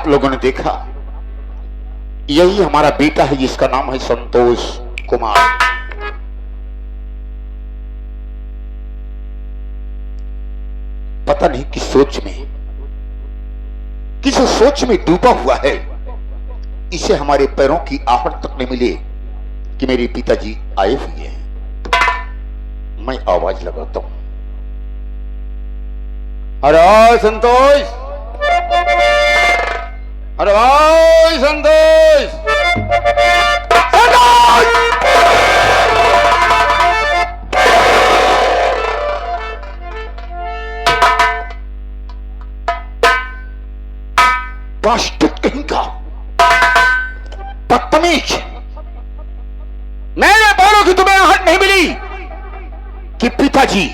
लोगों ने देखा, यही हमारा बेटा है जिसका नाम है संतोष कुमार। पता नहीं किस सोच में डूबा हुआ है, इसे हमारे पैरों की आहट तक नहीं मिले कि मेरे पिताजी आए हुए हैं। मैं आवाज लगाता हूं, अरे संतोष, अरे भाई संतोष, संतोष! बास्टर्ड कहीं का, बदतमीज! मैंने बोलो कि तुम्हें आहट नहीं मिली कि पिताजी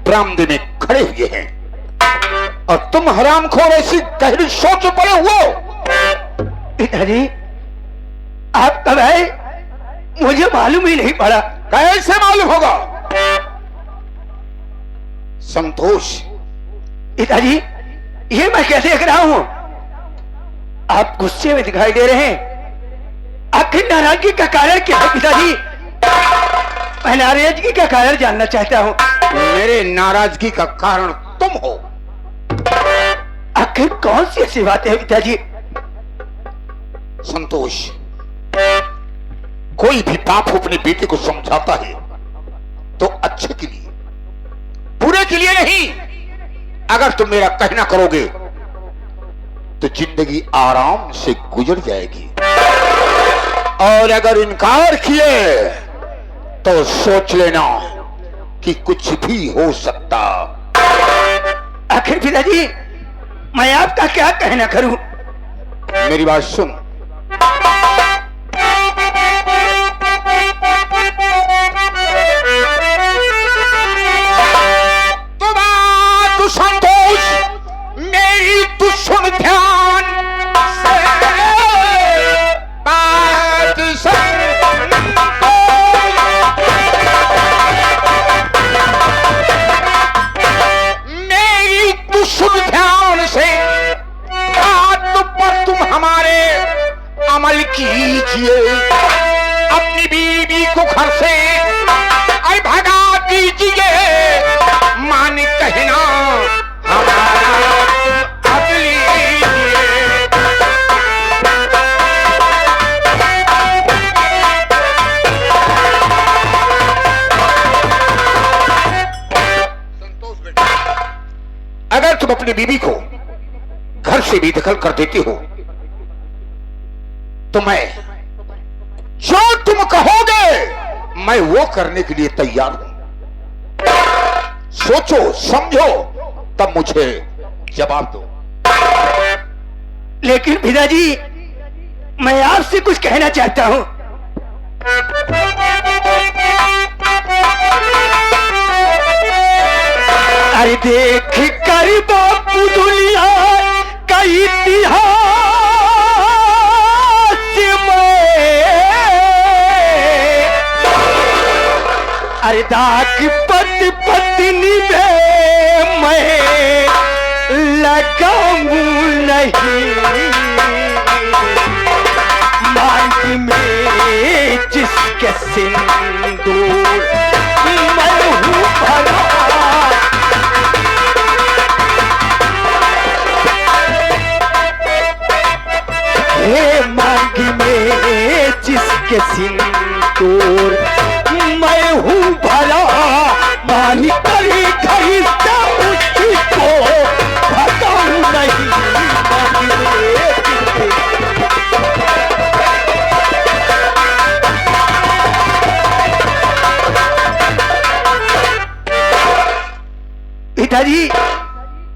बरामदे में खड़े हुए हैं और तुम हरामखोर ऐसी गहरी सोच में पड़े हो। पिताजी, आप कब आए मुझे मालूम ही नहीं पड़ा। कैसे मालूम होगा? संतोष, पिताजी, ये मैं कैसे देख रहा हूं? आप गुस्से में दिखाई दे रहे हैं। आखिर नाराजगी का कारण क्या है पिताजी? मैं नाराजगी का कारण जानना चाहता हूं। मेरे नाराजगी का कारण तुम हो। आखिर कौन सी ऐसी बात है पिताजी? संतोष, कोई भी बाप अपने बेटे को समझाता है तो अच्छे के लिए, बुरे के लिए नहीं। अगर तुम मेरा कहना करोगे तो जिंदगी आराम से गुजर जाएगी, और अगर इनकार किए तो सोच लेना कि कुछ भी हो सकता। आखिर पिताजी, मैं आपका क्या कहना करूं? मेरी बात सुन। तू संतोष, मेरी तू सुन ध्यान से बात सुन। मेरी तू सुन ध्यान से बात पर तुम हमारे अमल कीजिए। अपनी बीवी को घर से भगा दीजिए। मान कहना हमारा अब लीजिए। संतोष बेटा, अगर तुम अपनी बीवी को घर से बेदखल कर देते हो तो मैं जो तुम कहोगे मैं वो करने के लिए तैयार हूं। सोचो समझो, तब मुझे जवाब दो। लेकिन पिताजी, मैं आपसे कुछ कहना चाहता हूं। अरे देख कर बापू दुनिया का इतिहास अरे दाग पत्नी में मैं लगाऊं नहीं। मांग में जिसके सिंदूर मैं हूँ भरा। हे मांग में जिसके सिंदूर मैं हूँ भला। मान करी खरीदता उसको बताऊं नहीं। पिताजी,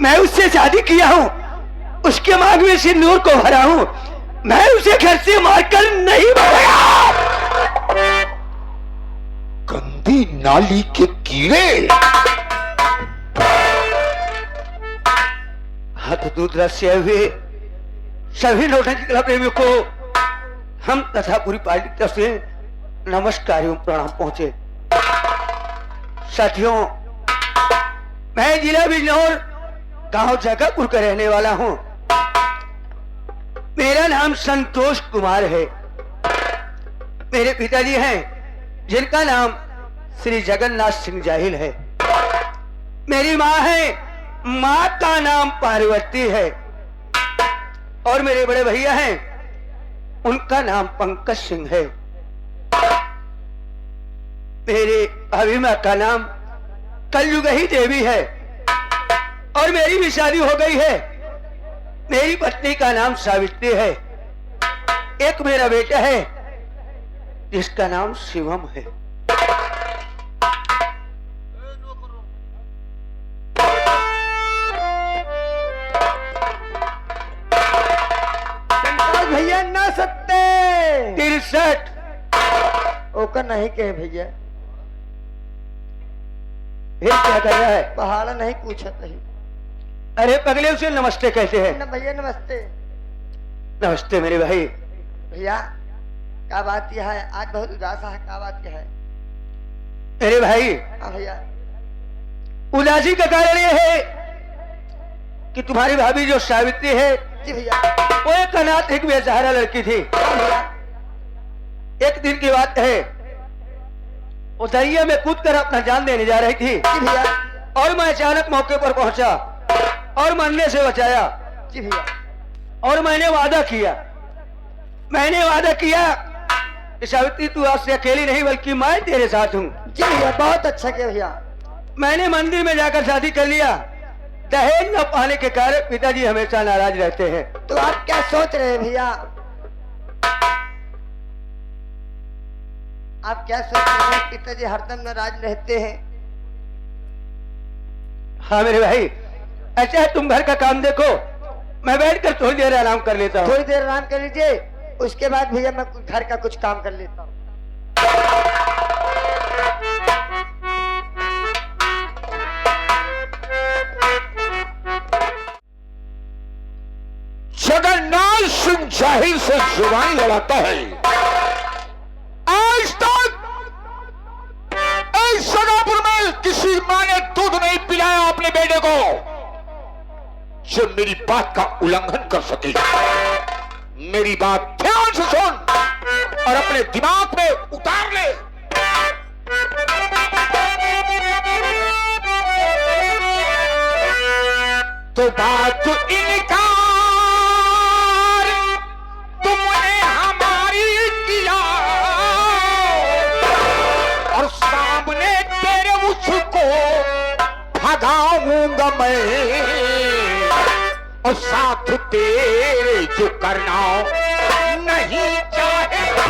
मैं उससे शादी किया हूँ, उसके मांग में सिंदूर को भरा हूँ। मैं उसे घर से मारकर नहीं भगाया। गंदी नाली के कीड़े! हाथ दूध रस्से हुए सभी नौटंकी कला प्रेमियों को हम तथा पूरी पार्टी की तरफ से नमस्कार एवं प्रणाम पहुंचे। साथियों, मैं जिला बिजनौर गांव जगापुर का रहने वाला हूं। मेरा नाम संतोष कुमार है। मेरे पिताजी हैं जिनका नाम श्री जगन्नाथ सिंह जाहिल है। मेरी माँ है, माँ का नाम पार्वती है। और मेरे बड़े भैया हैं, उनका नाम पंकज सिंह है। मेरे भाभी माँ का नाम कलयुगी देवी है। और मेरी भी शादी हो गई है। मेरी पत्नी का नाम सावित्री है। एक मेरा बेटा है जिसका नाम शिवम है। भैया ना सकते 63 ओकर नहीं कहे भैया, फिर क्या कर रहा है? पहाड़ा नहीं पूछा नहीं। अरे पगले उसे नमस्ते कहते हैं। न भैया नमस्ते। नमस्ते मेरे भाई। भैया क्या बात यह है, आज बहुत उदास है, क्या बात क्या है? मेरे भाई हाँ भैया। उदासी का कारण यह है कि तुम्हारी भाभी जो सावित्री है जी भैया। वो एक अनाथ एक बेसहारा लड़की थी। हाँ भैया। एक दिन की बात है, वो दरिया में कूदकर अपना जान देने जा रही थी। जी भैया। और मैं अचानक मौके पर पहुंचा और मरने से बचाया। जी भैया। और मैंने वादा किया कि सावित्री तू आज से अकेली नहीं बल्कि मैं तेरे साथ हूँ। जी भैया बहुत अच्छा किया भैया। मैंने मंदिर में जाकर शादी कर लिया। दहेज न पाने के कारण पिताजी हमेशा नाराज रहते हैं। तो आप क्या सोच रहे हैं भैया? आप क्या सोच रहे हैं? पिताजी हरदम नाराज रहते हैं। हाँ मेरे भाई, अच्छा है तुम घर का काम देखो, मैं बैठकर थोड़ी देर आराम कर लेता हूँ। थोड़ी देर आराम कर लीजिए, उसके बाद भैया मैं घर का कुछ काम कर लेता हूँ। जगन्नाथ सिंह जाहिल से जुबान लड़ाता है। आज तक इस सगापुर में किसी माँ ने दूध नहीं पिलाया अपने बेटे को जो मेरी बात का उल्लंघन कर सके। मेरी बात ध्यान से सुन और अपने दिमाग में उतार ले। तो बात इनकार तुमने हमारी किया और सामने तेरे मुझको भगाऊंगा मैं और साथ तेरे जो करना नहीं चाहेगा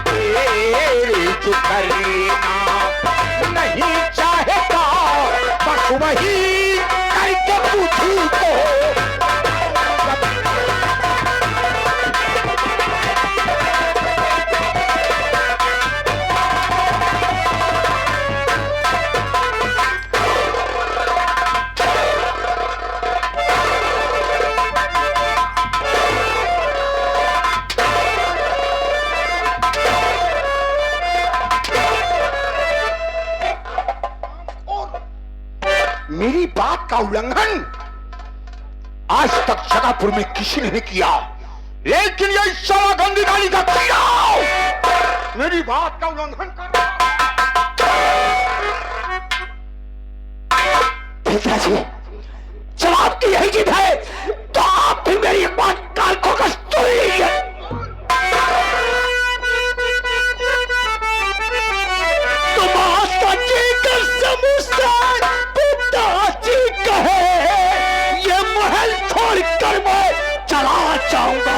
तेरे जो करना नहीं चाहेगा बस वही करके तुझको मेरी बात का उल्लंघन आज तक जगापुर में किसी ने नहीं किया, लेकिन ये साला गंदी नाली का कीड़ा मेरी बात का उल्लंघन कर रहा। पिताजी जवाब की यही जिद है तो आप भी मेरी बात काल को सुन लीजिए। चला जाऊंगा,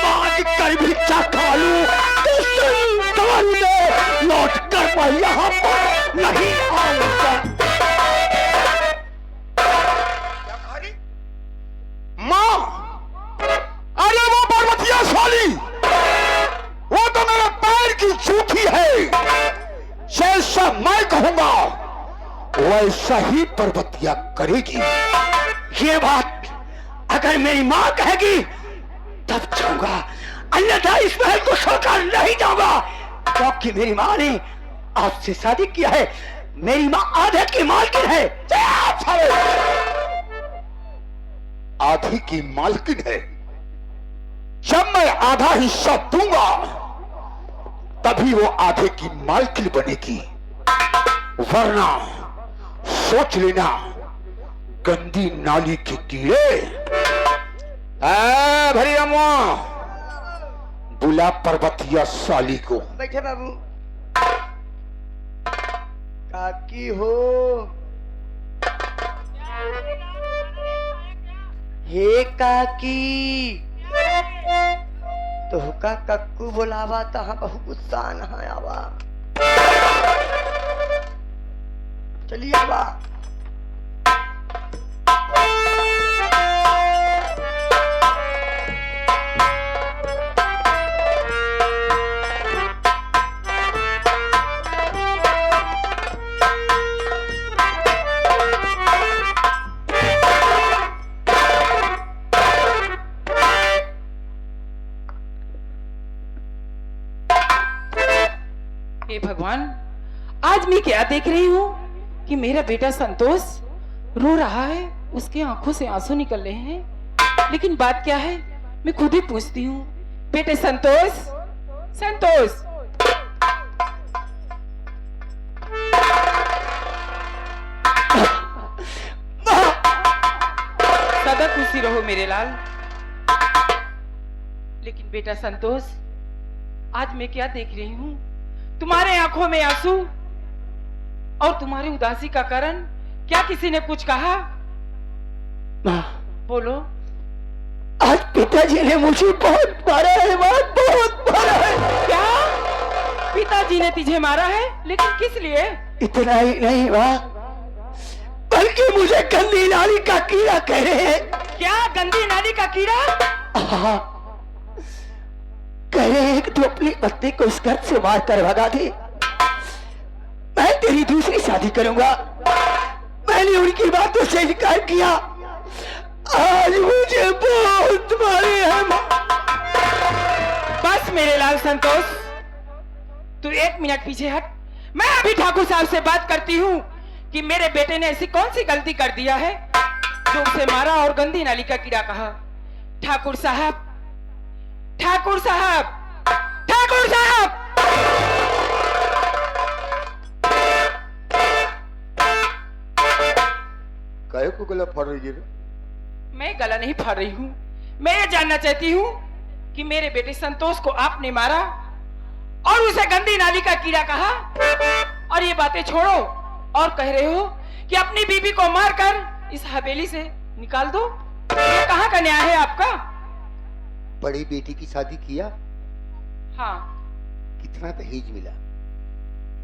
मांग कर भी खा लूं तो लौट कर मैं यहाँ पर नहीं आऊंगा। माँ, अरे वो पर्वतिया साली, वो तो मेरे पैर की जूठी है। जैसा मैं कहूंगा वैसा ही पर्वतिया करेगी। ये बात अगर मेरी माँ कहेगी तब जाऊंगा, अन्यथा इस महल को छोड़कर नहीं जाऊंगा, क्योंकि मेरी माँ ने आपसे शादी किया है। मेरी माँ आधे की मालकिन है। आधी की मालकिन है? जब मैं आधा हिस्सा दूंगा तभी वो आधे की मालकिन बनेगी, वरना सोच लेना गंदी नाली के कीड़े। भरी अम्मा, बुला पर्वतिया साली को। बैठे बाबू। काकी हो, हे काकी, तो का कक्कू बोलावा तहाँ बहु गुस्सा न आवा। चलिए आवा। हे भगवान, आज मैं क्या देख रही हूँ कि मेरा बेटा संतोष रो रहा है, उसकी आंखों से आंसू निकल रहे हैं। लेकिन बात क्या है, मैं खुद ही पूछती हूँ। बेटे संतोष, संतोष। सदा खुशी रहो मेरे लाल। लेकिन बेटा संतोष, आज मैं क्या देख रही हूँ, तुम्हारे आंखों में आंसू और तुम्हारी उदासी का कारण क्या किसी ने कुछ कहा? बोलो। आज पिताजी ने मुझे बहुत मारा है, बहुत मारा है। क्या पिताजी ने तुझे मारा है? लेकिन किस लिए? इतना ही नहीं माँ, बल्कि मुझे गंदी नाली का कीड़ा कह रहे हैं। क्या गंदी नाली का कीड़ा? हाँ, कह रहे हैं कि तू अपनी पत्नी को इस घर से मार कर भगा दे, मैं तेरी दूसरी शादी करूंगा। मैंने उनकी बातों से इनकार किया। आज मुझे बहुत मारे हैं। बस मेरे लाल संतोष, तू 1 मिनट पीछे हट। मैं अभी ठाकुर साहब से बात करती हूँ कि मेरे बेटे ने ऐसी कौन सी गलती कर दिया है जो उसे मारा और गंदी नाली का कीड़ा कहा। ठाकुर साहब, ठाकुर साहब, ठाकुर साहब। काहे को गला फाड़ रही है? मैं गला नहीं फाड़ रही हूँ, मैं ये जानना चाहती हूँ कि मेरे बेटे संतोष को आपने मारा और उसे गंदी नाली का कीड़ा कहा, और ये बातें छोड़ो और कह रहे हो कि अपनी बीबी को मारकर इस हवेली से निकाल दो। ये कहाँ का न्याय है आपका? बड़ी बेटी की शादी किया, हाँ। कितना दहेज मिला?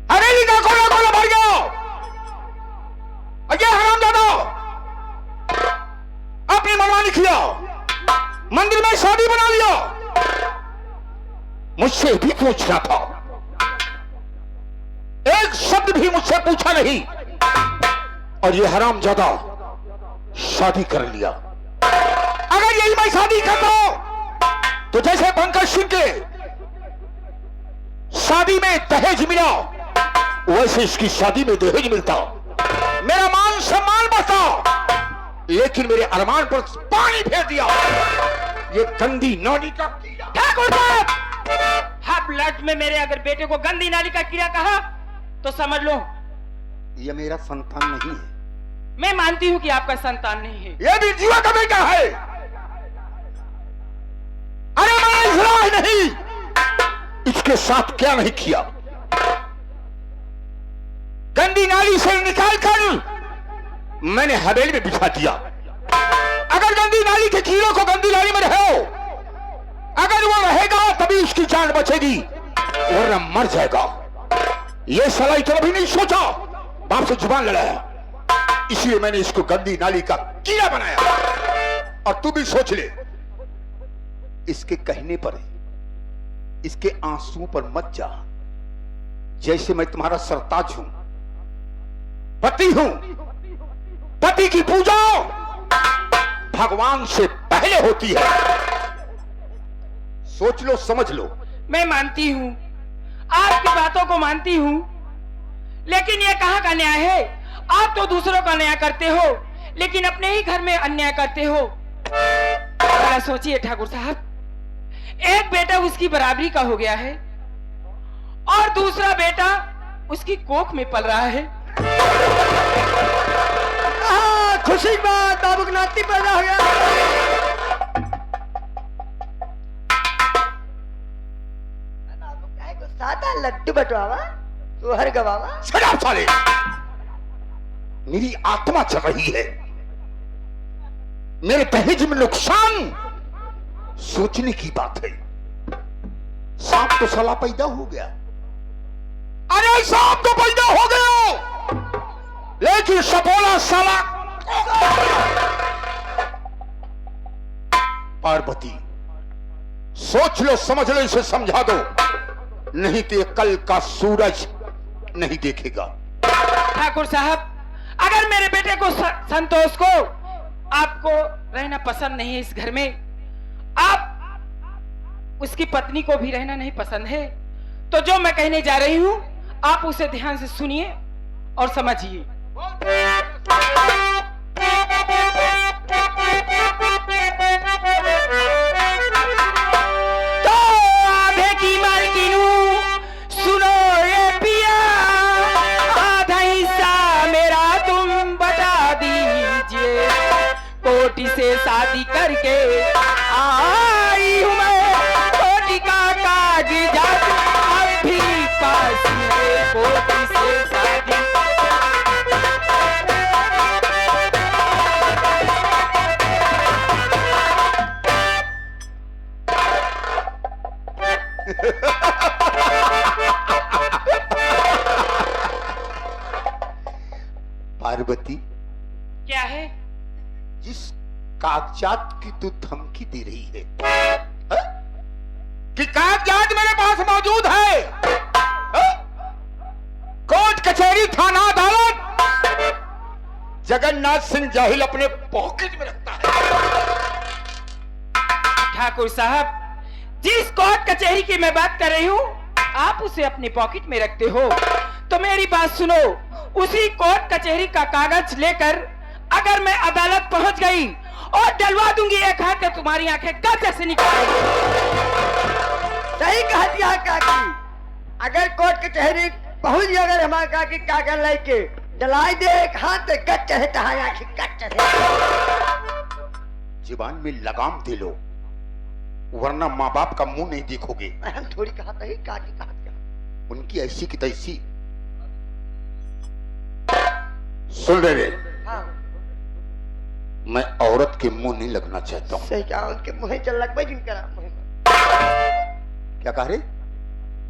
हवेली का खोला खोला भर गया। अजय हरामजादा, अपनी मनमानी किया, मंदिर में शादी बना लिया। मुझसे भी पूछना था, एक शब्द भी मुझसे पूछा नहीं, और ये हरामजादा शादी कर लिया। अगर यही मैं शादी करता तो जैसे पंकज सिंह के शादी में दहेज मिला, वैसे इसकी शादी में दहेज मिलता, मेरा मान सम्मान बढ़ता। लेकिन मेरे अरमान पर पानी फेर दिया ये गंदी नाली का कीड़ा। ठाकुर साहब, हाफ लट में मेरे अगर बेटे को गंदी नाली का कीड़ा कहा तो समझ लो ये मेरा संतान नहीं है। मैं मानती हूँ कि आपका संतान नहीं है। ये भी जीवा का बेटा है। अरे मैं इसराइल नहीं, इसके साथ क्या नहीं किया। गंदी नाली से निकालकर मैंने हवेली में बिछा दिया। अगर गंदी नाली के कीड़ों को गंदी नाली में रहो, अगर वो रहेगा तभी उसकी जान बचेगी, वरना मर जाएगा। ये साला इतना भी नहीं सोचा, बाप से जुबान लड़ाया, इसलिए मैंने इसको गंदी नाली का कीड़ा बनाया। और तू भी सोच ले, इसके कहने पर, इसके आंसुओं पर मत जा। जैसे मैं तुम्हारा सरताज हूं, पति हूं, पति की पूजा भगवान से पहले होती है। सोच लो, समझ लो। मैं मानती हूँ, आपकी बातों को मानती हूँ, लेकिन ये कहाँ का न्याय है? आप तो दूसरों का न्याय करते हो, लेकिन अपने ही घर में अन्याय करते हो। जरा सोचिए ठाकुर साहब, एक बेटा उसकी बराबरी का हो गया है और दूसरा बेटा उसकी कोख में पल रहा है। खुशी की बात, बाबू का नाती पैदा हो गया। बाबू काहे को सादा लड्डू बटवावा, तू हर गवावा। शराब साले, मेरी आत्मा चल रही है, मेरे पहेज में नुकसान सोचने की बात है। सांप तो साला पैदा हो गया, अरे सांप तो पैदा हो गया, लेकिन सपोला साला। पार्वती सोच लो, समझ लो, इसे समझा दो, नहीं तो ये कल का सूरज नहीं देखेगा। ठाकुर साहब, अगर मेरे बेटे को संतोष को आपको रहना पसंद नहीं है इस घर में, आप उसकी पत्नी को भी रहना नहीं पसंद है, तो जो मैं कहने जा रही हूं आप उसे ध्यान से सुनिए और समझिए। तो आधे की मालकिन हूं, सुनो ये पिया, आधा हिस्सा मेरा तुम बता दीजिए। कोटी से शादी करके आई हूं मैं, कोटी का कागजात अब भी पास है, कोटी से शादी। पार्वती, क्या है? जिस कागजात की तू धमकी दे रही है, हा? कि कागजात मेरे पास मौजूद है, हा? कोर्ट कचहरी थाना अदालत जगन्नाथ सिंह जाहिल अपने पॉकेट में रखता है। ठाकुर साहब, जिस कोर्ट कचहरी की मैं बात कर रही हूँ आप उसे अपने पॉकेट में रखते हो, तो मेरी बात सुनो, उसी कोर्ट कचहरी का कागज लेकर अगर मैं अदालत पहुंच गई और डलवा दूंगी एक हाथ, तो तुम्हारी आंखें गद्दे से निकलेंगी। सही कहा दिया काकी, अगर कोर्ट कचहरी पहुंच गई, अगर हमारे काकी कागज लेके डलाई दे एक हाथ, कच्चे है तहां आंखें कच्चे है। जुबान में लगाम दे लो, वरना माँ बाप का मुंह नहीं देखोगे। हम थोड़ी कहा था, काकी कहा था। उनकी ऐसी की तैसी। सुन रहे, हाँ मैं औरत के मुंह नहीं लगना चाहता हूँ। सही कहा, उनके मुंह चल लग भाई जिनका क्या कह रहे?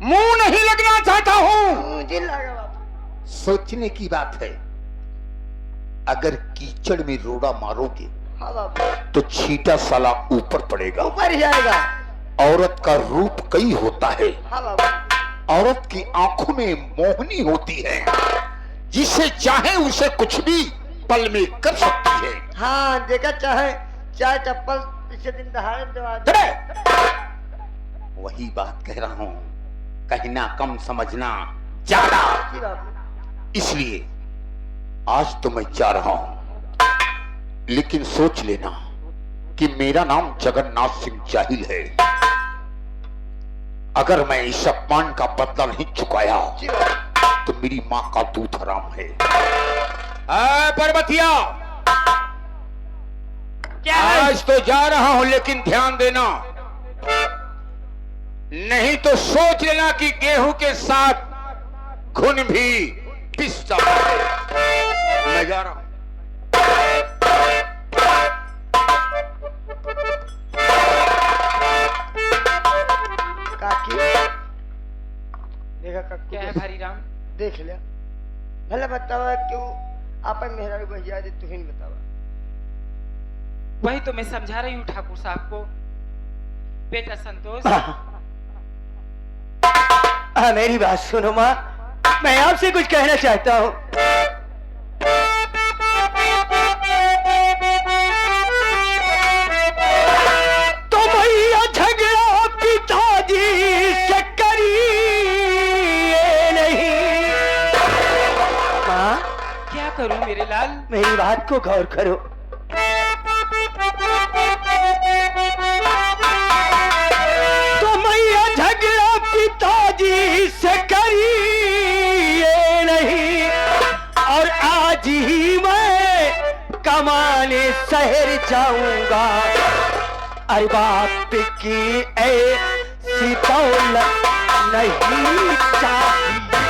मुंह नहीं लगना चाहता हूँ। मुझे लगा बाबू। सोचने की बात है, अगर कीचड़ में रोड़ा मारोगे हाँ बाबू, तो छींटा साला ऊपर पड़ेगा। ऊपर ही आएगा। औरत का रूप कई होता है, हाँ बाबू, औरत की आंखों में मोहनी होती है, जिसे चाहे उसे कुछ भी पल में कर सकती है। हाँ देखा, चाहे चाहे चप्पल पिछले दिन दहाड़े दवा दे। वही बात कह रहा हूँ, कहना कम समझना ज्यादा। जी बाबू। इसलिए आज तो मैं जा रहा हूं, लेकिन सोच लेना कि मेरा नाम जगन्नाथ सिंह जाहिल है। अगर मैं इस अपमान का बदला नहीं चुकाया जी बाबू। तो मेरी मां का दूध हराम है। पर्वतिया, क्या है? आज तो जा रहा हूं, लेकिन ध्यान देना, नहीं तो सोच लेना कि गेहूं के साथ घुन भी पिस जाता है। मैं जा रहा हूं। काकी देखा काकी, क्या है भारी राम? देख लिया, भले बतावा क्यों आपन मेहरा को याद है, तू ही बतावा। वही तो मैं समझा रही हूँ ठाकुर साहब को। बेटा संतोष, मेरी बात सुनो माँ, मैं आपसे कुछ कहना चाहता हूँ। तो भैया झगड़ा पिताजी से करिए नहीं, लाल। मेरी बात को गौर करो। तो मैया झगड़ा पिताजी से करिए नहीं, और आज ही मैं कमाने शहर जाऊंगा। अरे बाप की ऐसी दौलत नहीं चाहिए।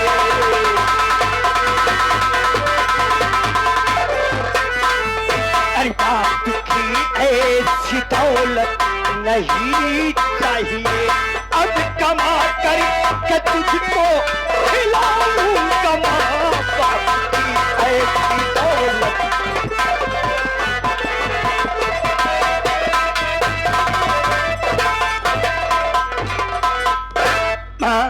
अरे बाप की ऐसी दौलत नहीं चाहिए। अब कमा कर के तुझको खिलाऊंगा माँ बाप की ऐसी दौलत। माँ,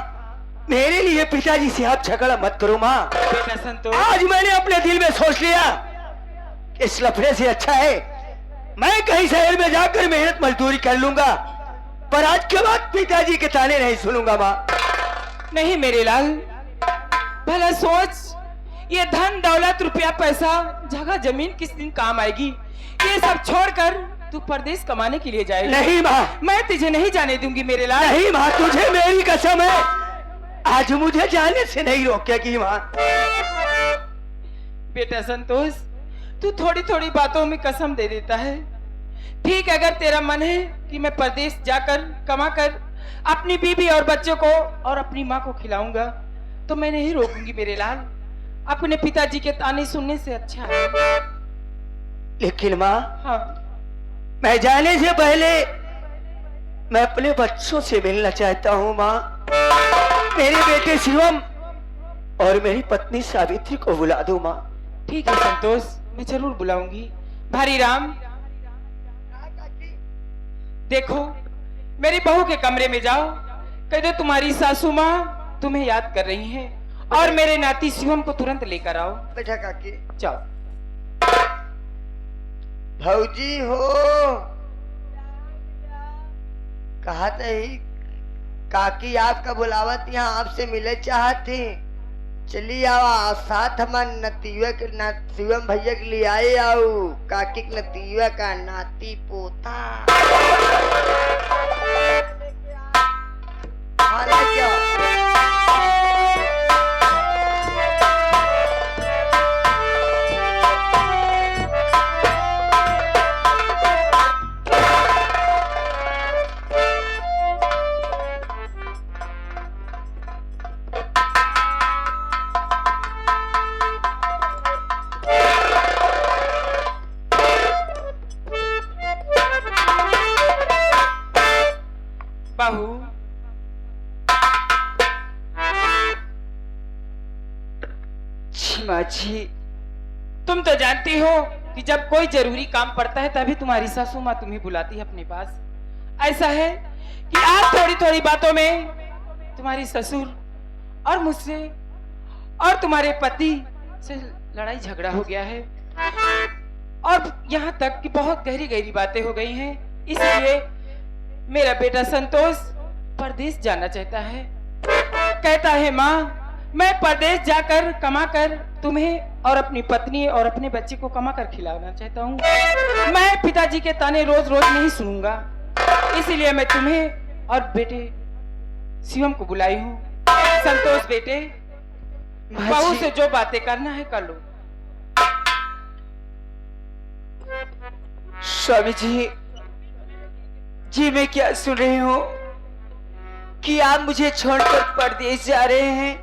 मेरे लिए पिताजी से आप झगड़ा मत करो माँ। बेटा संतोष, आज मैंने अपने दिल में सोच लिया कि इस लफड़े से अच्छा है मैं कहीं शहर में जाकर मेहनत मजदूरी कर लूंगा, पर आज के बाद पिताजी के ताने नहीं सुनूंगा माँ। नहीं मेरे लाल, भला सोच, ये धन दौलत रुपया पैसा जगह जमीन किस दिन काम आएगी? ये सब छोड़कर तू परदेश कमाने के लिए जाएगा। नहीं माँ, मैं तुझे नहीं जाने दूंगी मेरे लाल। नहीं माँ, तुझे मेरी कसम है, आज मुझे जाने से नहीं रोकेगी माँ। बेटा संतोष, तू थोड़ी थोड़ी बातों में कसम दे देता है। ठीक, अगर तेरा मन है कि मैं परदेश जाकर कमा कर अपनी बीवी और बच्चों को और अपनी माँ को खिलाऊंगा, तो मैं नहीं रोकूंगी मेरे लाल। अपने पिताजी के ताने सुनने से अच्छा है। लेकिन माँ, हाँ, मैं जाने से पहले मैं अपने बच्चों से मिलना चाहता हूँ माँ। मेरे बेटे शिवम और मेरी पत्नी सावित्री को बुला दो माँ। ठीक है संतोष, मैं जरूर बुलाऊंगी। भारी राम, देखो मेरी बहू के कमरे में जाओ, कह दो तुम्हारी सासू माँ तुम्हें याद कर रही हैं, और मेरे नाती शिवम को तुरंत लेकर आओ। बेटा काकी। जाओ। भौजी हो, कहा ही काकी आपका बुलावत यहाँ आपसे मिले चाहती। चली आओ, साथ हमार नतीवे के शिवम भैया के लिए आए आओ। काकी के नतीवे का नाती पोता। हाँ, लेके आओ। बहू, माँ जी, तुम तो जानती हो कि जब कोई जरूरी काम पड़ता है तभी तुम्हारी सासू माँ तुम्हें बुलाती है अपने पास। ऐसा है कि आज थोड़ी थोड़ी बातों में तुम्हारी ससुर और मुझसे और तुम्हारे पति से लड़ाई झगड़ा हो गया है, और यहाँ तक कि बहुत गहरी गहरी बातें हो गई हैं। इसलिए मेरा बेटा संतोष परदेश जाना चाहता है। कहता है माँ, मैं परदेश जाकर कमा कर तुम्हें और अपनी पत्नी और अपने बच्चे को कमा कर खिलाना चाहता हूँ। मैं पिताजी के ताने रोज रोज नहीं सुनूंगा, इसीलिए मैं तुम्हें और बेटे शिवम को बुलाई हूँ। संतोष बेटे, बहू से जो बातें करना है कर लो। स्वामी जी, जी मैं क्या सुन रही हूँ कि आप मुझे छोड़कर परदेश जा रहे हैं?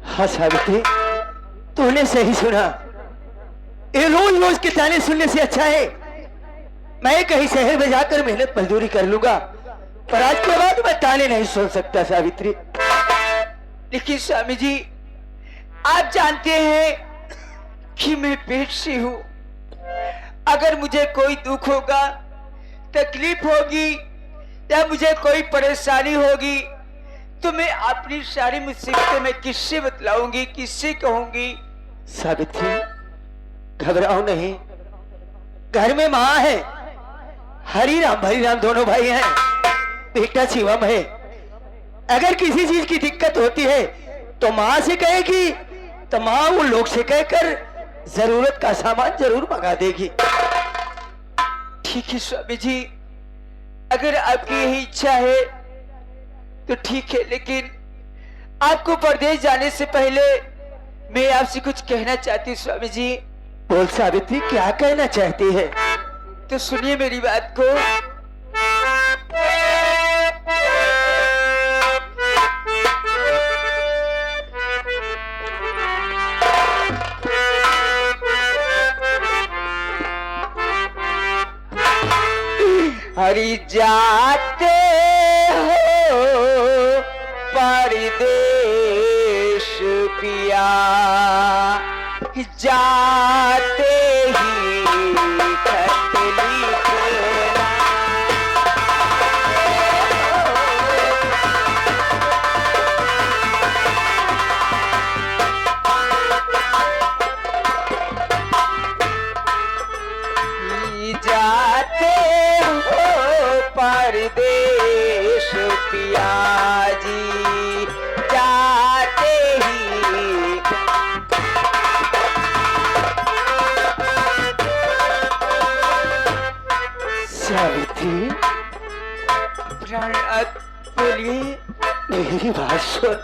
हाँ सावित्री, तूने सही सुना। ये रोज रोज के ताने सुनने से अच्छा है मैं कहीं शहर में जाकर मेहनत मजदूरी कर लूंगा, पर आज के बाद मैं ताने नहीं सुन सकता सावित्री। लेकिन स्वामी जी, आप जानते हैं कि मैं पेट से हूं। अगर मुझे कोई दुख होगा, तकलीफ होगी या मुझे कोई परेशानी होगी, तो मैं अपनी सारी मुसीबतें मैं किससे बतलाऊंगी, किससे कहूंगी? सावित्री, घबराओ नहीं, घर में माँ है, हरी राम भरी राम दोनों भाई हैं, बेटा शिवम है। अगर किसी चीज की दिक्कत होती है तो माँ से कहेगी, तो माँ उन लोग से कहकर जरूरत का सामान जरूर मंगा देगी। ठीक है स्वामी जी, अगर आपकी यही इच्छा है तो ठीक है, लेकिन आपको परदेश जाने से पहले मैं आपसे कुछ कहना चाहती हूँ स्वामी जी। बोल सावित्री, क्या कहना चाहती है? तो सुनिए मेरी बात को। हरि जाते हो परदेश पिया, जाते ही खत लिखना। जाते हो परदेश पिया जी, जाते ही। सावित्री, प्राणनाथ बोलिए, मेरी बात सुन।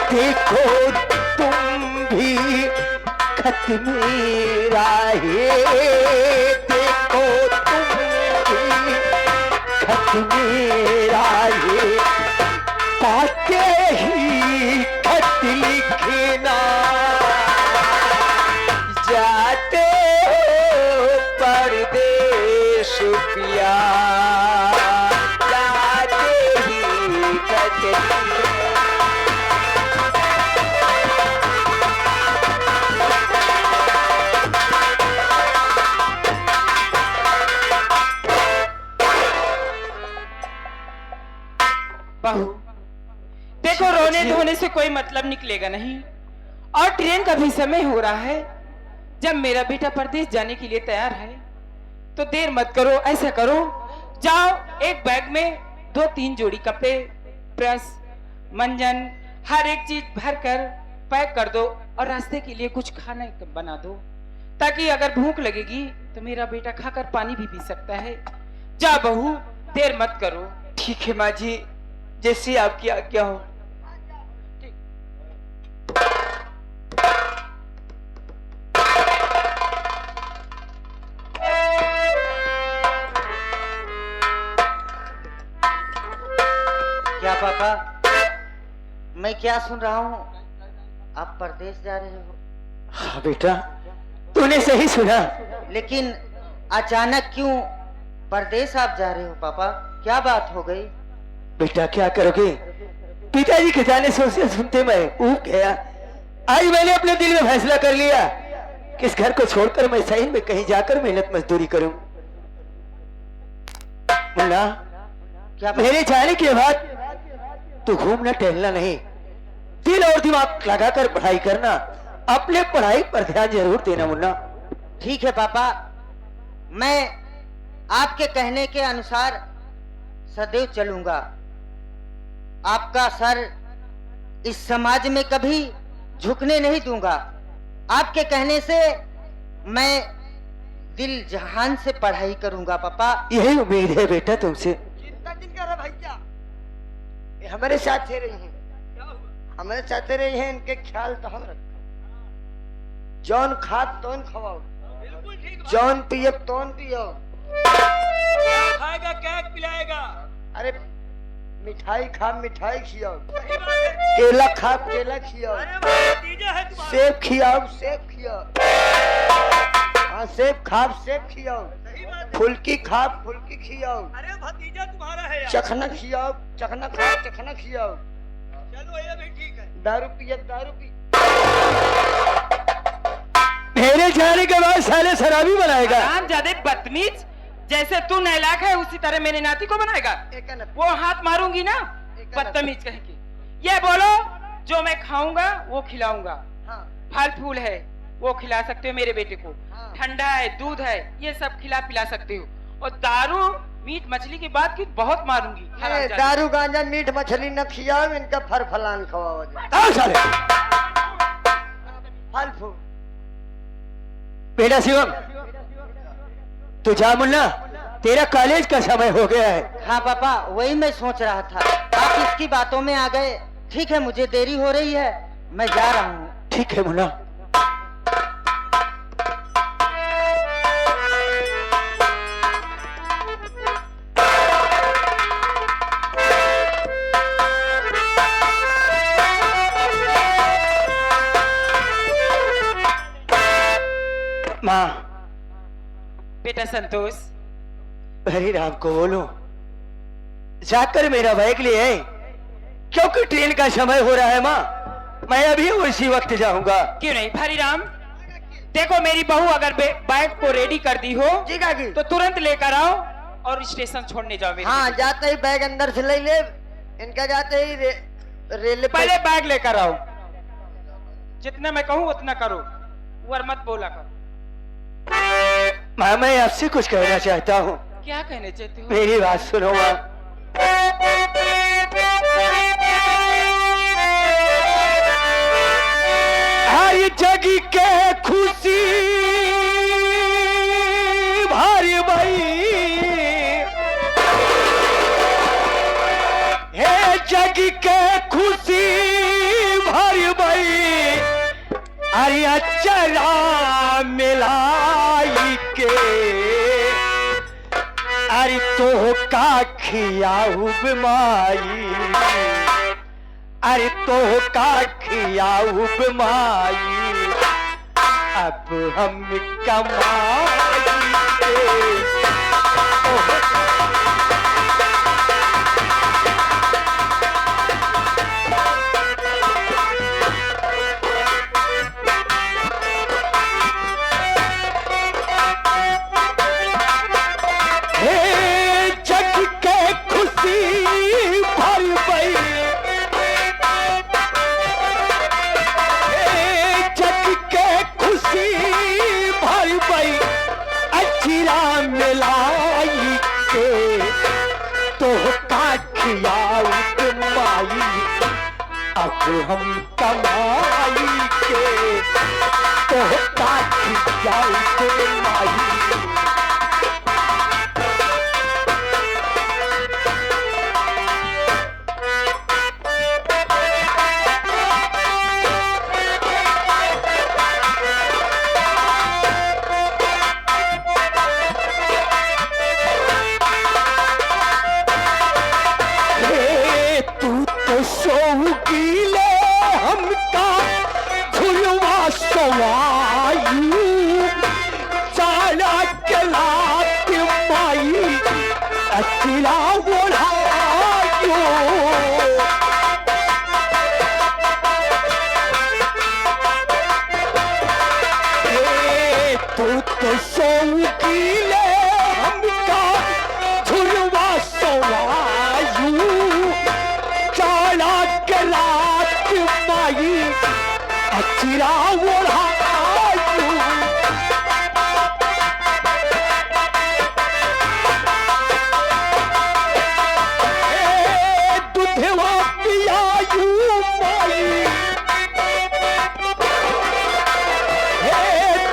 देखो तुम भी खत मेरा है, देखो तुम भी खत मेरा है, पाते ही खत लिखना। जाते हो परदेश पिया, जाते ही खत लिखना। बहू, देखो रोने धोने से कोई मतलब निकलेगा नहीं, और ट्रेन का भी समय हो रहा है। जब मेरा बेटा परदेश जाने के लिए तैयार है तो देर मत करो। ऐसा करो, जाओ एक बैग में 2-3 जोड़ी कपड़े, प्रेस, मंजन, हर एक चीज भर कर पैक कर दो, और रास्ते के लिए कुछ खाना बना दो, ताकि अगर भूख लगेगी तो मेरा बेटा खाकर पानी भी पी सकता है। जा बहू, देर मत करो। ठीक है माँ जी, जैसी आपकी आज्ञा हो। क्या पापा, मैं क्या सुन रहा हूँ? आप परदेश जा रहे हो? हाँ बेटा, तूने सही सुना। लेकिन अचानक क्यों परदेश आप जा रहे हो पापा? क्या बात हो गई? बेटा क्या करोगे, पिताजी के जाने से सुनते मैं ऊब गया। आज मैंने अपने दिल में फैसला कर लिया कि इस घर को छोड़कर मैं सही में कहीं जाकर मेहनत मजदूरी करूं। मुन्ना, क्या मेरे जाने के बाद तू घूमना टहलना नहीं, दिल और दिमाग लगाकर पढ़ाई करना, अपने पढ़ाई पर ध्यान जरूर देना मुन्ना। ठीक है पापा, मैं आपके कहने के अनुसार सदैव चलूंगा। आपका सर इस समाज में कभी झुकने नहीं दूंगा। आपके कहने से मैं दिल जहान से पढ़ाई करूंगा पापा। यही उम्मीद है बेटा तुमसे। चिंता जिन कर भैया, हमारे साथ रही हैं, हमारे साथ रही हैं, इनके ख्याल तो हम रखो। जौन खाद तौन खवाओ, जौन पिए तौन पियो। खाएगा क्या पिलाएगा? अरे मिठाई खा, मिठाई खियाओ। केला खा, केला खियाओ। सेब खियाओ, सेब खियाओ। हाँ, सेब खा, सेब खियाओ। फुल्की खा, फुल्की खियाओ। अरे भतीजा तुम्हारा है यार। चखना खियाओ, चखना खा, चखना खियाओ। चलो ये भी ठीक है। दारू पिए, दारू पी। मेरे जाने के बाद साले शराबी बनाएगा। हरामजादे बदतमीज, जैसे तू नालायक है उसी तरह मेरे नाती को बनाएगा। वो हाथ मारूंगी ना, बदतमीज कहेंगे। ये बोलो, जो मैं खाऊंगा वो खिलाऊंगा। हाँ। फल फूल है वो खिला सकते हो मेरे बेटे को, हाँ। ठंडा है, दूध है, ये सब खिला पिला सकते हो। और दारू मीट मछली की बात की बहुत मारूंगी अरे हरामजादी। दारू गांजा मीठ मछली न खियाओ, इनका फर फलान खवाओ आओ साले। फल फूल। बेटा शिवम, तू जा मुन्ना, तेरा कॉलेज का समय हो गया है। हाँ पापा, वही मैं सोच रहा था, आप इसकी बातों में आ गए। ठीक है, मुझे देरी हो रही है, मैं जा रहा हूँ। ठीक है मुन्ना। माँ, बेटा संतोष, हरी राम को बोलो जाकर मेरा बैग ले आए, क्योंकि ट्रेन का समय हो रहा है। माँ, मैं अभी उसी वक्त जाऊंगा। क्यों नहीं हरिराम, देखो मेरी बहू अगर बैग को रेडी कर दी हो जी काकी। तो तुरंत लेकर आओ और स्टेशन छोड़ने जाओ मेरे हाँ, को। जाते ही बैग अंदर से ले ले, इनका जाते ही रेल पहले बैग लेकर आओ, जितना मैं कहूँ उतना करो, वर मत बोला करो। माँ, मैं आपसे कुछ कहना चाहता हूँ, क्या कहने चाहते हो? मेरी बात सुनो माँ। हर जग के खुशी भारी भाई, हे जग के खुशी भारी भाई, अरे अचरा मिलाई के, अरे तो का खियाऊ माई, अरे तो का खियाऊ माई, अब हम कमाई के। मिलाई के तो काठियाऊ माई, अब हम कमाई के तो काठियाऊ माई। गीले हमका झुलवा सवायू, चाला के लात माई अचिला बोलायो। तू तो सो गीले हमका झुलवा सवायू, चाला के लात माई अचिरा ओढ़ायू। दूधवा पियायू माई,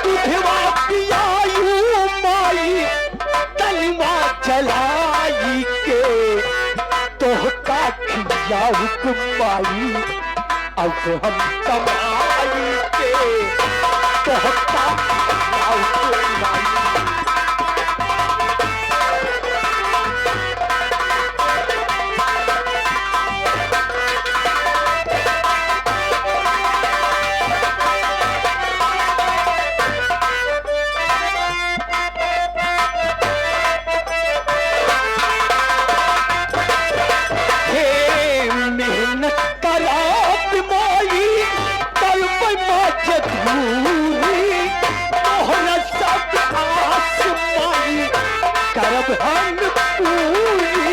दूधवा पियायू माई, तलवा चलाई के तो का खियाऊ माई, अब हम कमाई के तो का खियाऊ माई। करब हम पूरी,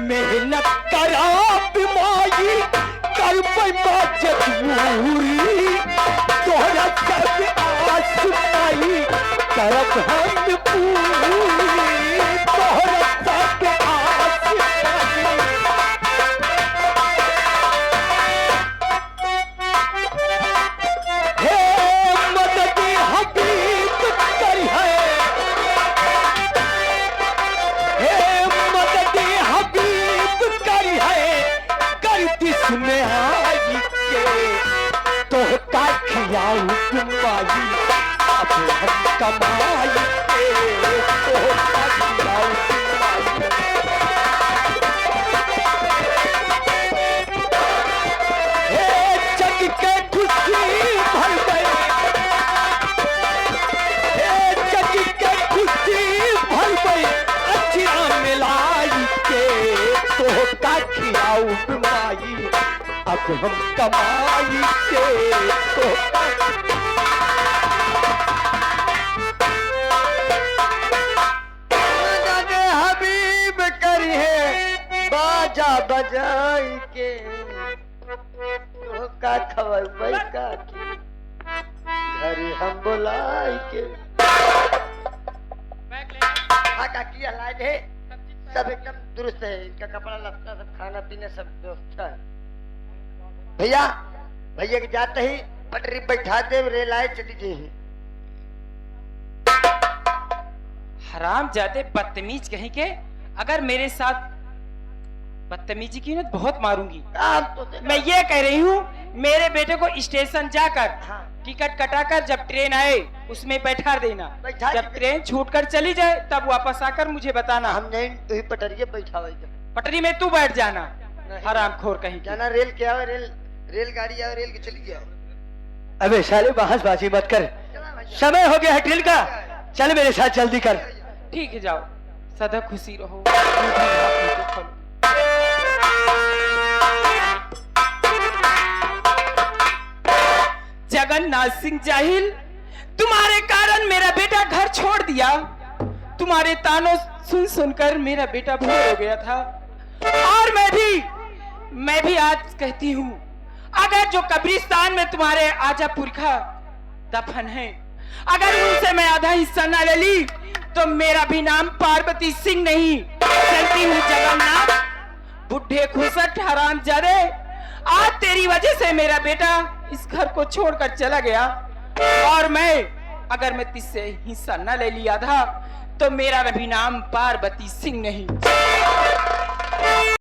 मेहनत कराब माई, करब मजबूरी, तोहर करब हम पूरी तोहरा तक आस करी। हे मदद हबीब करी है, हे मदद हबीब करी है, कर दिस में आई के तोह का खियाऊ माई, अब हम कमाई के तोह का खियाऊ माई। हे जग के खुशी भर गए, हे जग के खुशी भर गए, अचिरा मिलाई के तोह का खियाऊ माई, अब हम कमाई के तोह का। मदद हबीब करी है बाजा बजाई के तो का खबर बैका के घर हम बुलाई के। हाँ काकी लाइट है, सब एकदम दुरुस्त है, इनका कपड़ा लत्ता सब खाना पीना सब व्यवस्था है। भैया भैया के जाते ही पटरी बैठा दे, रेल आए चली जाए। हराम जाते बदतमीज कहीं के, अगर मेरे साथ बदतमीजी की ना तो बहुत मारूंगी। आप तो मैं ये कह रही हूँ मेरे बेटे को स्टेशन जाकर हाँ। टिकट कटाकर जब ट्रेन आए उसमें बैठा देना, बैठा जब दीजिए। ट्रेन छूटकर चली जाए तब वापस आकर मुझे बताना। हम नहीं तो ही पटरिए बैठा हुआ पटरी में तू बैठ जाना, नहीं। हराम खोर कहीं की। जाना रेल के आवे, रेलगाड़ी आवे, रेल के चली जाए। अबे साले बहसबाजी मत कर, समय हो गया है ट्रेन का, चल मेरे साथ जल्दी कर। ठीक है जाओ, सदा खुशी रहो। जगन्नाथ सिंह जाहिल, तुम्हारे कारण मेरा बेटा घर छोड़ दिया, तुम्हारे तानों सुन सुनकर मेरा बेटा भूल हो गया था। और मैं भी आज कहती हूँ, अगर जो कब्रिस्तान में तुम्हारे आजा पुरखा दफन है, अगर उनसे मैं आधा हिस्सा न ले ली तो मेरा भी नाम पार्वती सिंह नहीं। चलती हूँ जगन्नाथ। बुढ़े खुसट हरामजादे, आज तेरी वजह से मेरा बेटा इस घर को छोड़कर चला गया, और अगर मैं तुझसे हिस्सा न ले लिया था तो मेरा भी नाम पार्वती सिंह नहीं।